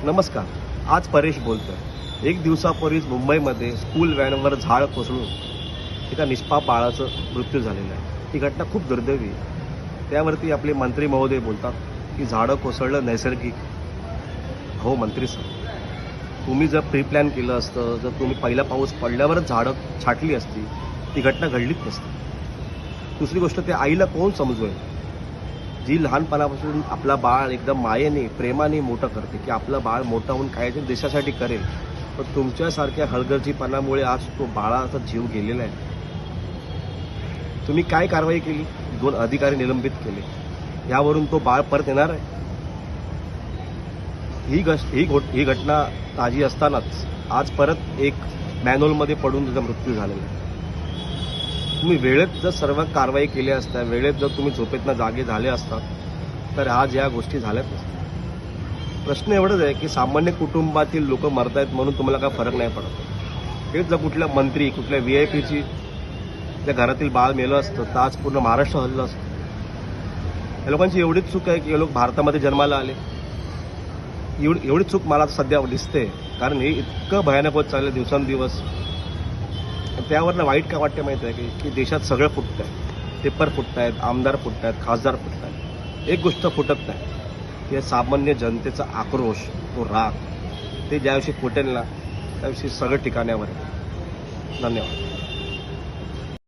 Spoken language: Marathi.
नमस्कार. आज परेश बोलतोय. एक दिवसापूर्वीच मुंबईमध्ये स्कूल व्हॅनवर झाड कोसळून एका निष्पाप बाळाचा मृत्यू झालेला आहे. ही घटना खूप दुर्दैवी आहे. त्यावरती आपले मंत्री महोदय बोलतात की झाडं कोसळलं नैसर्गिक. हो मंत्री सर, तुम्ही जर प्री प्लॅन केलं असतं, जर तुम्ही पहिला पाऊस पडल्यावरच झाडं छाटली असती, ती घटना घडलीच नसती. दुसरी गोष्ट, त्या आईला कोण समजवेल जी लहानपणापासून आपला बाळ एकदम मायेने प्रेमाने मोठं करते, की आपलं बाळ मोठं होऊन काहीतरी देशासाठी करेल. पण तुमच्यासारख्या हलगर्जीपणामुळे आज तो बाळाचा जीव गेलेला आहे. तुम्ही काय कारवाई केली? 2 अधिकारी निलंबित केले. यावरून तो बाळ परत येणार आहे? ही घटना ताजी असतानाच आज परत एक मॅन्युअलमध्ये पडून त्याचा मृत्यू झालेला आहे. तुम्ही वेळेत जर सर्व कारवाई केल्या असत्या, वेळेत जर तुम्ही झोपेतनं जागे झाले असतात, तर आज या गोष्टी झाल्याच नसत्या. प्रश्न एवढंच आहे की सामान्य कुटुंबातील लोक मरतायत म्हणून तुम्हाला काय फरक नाही पडत. हेच जर कुठल्या मंत्री, कुठल्या VIPची त्या घरातील बाळ मेलं असतं, तर आज पूर्ण महाराष्ट्र हल्लं असतं. या लोकांची एवढीच चूक आहे की हे लोक भारतामध्ये जन्माला आले. एवढी चूक मला सध्या दिसते, कारण हे इतकं भयानक होत चाललं दिवसेंदिवस. त्यावरनं वाईट काय वाटते माहिती आहे की देशात सगळं फुटत आहे. पेपर फुटत आहेत, आमदार फुटत आहेत, खासदार फुटत आहेत. एक गोष्ट फुटत नाही, की सामान्य जनतेचा आक्रोश, तो राग, ते ज्याविषयी फुटेल ना, त्याविषयी सगळं ठिकाण्यावर आहे. धन्यवाद.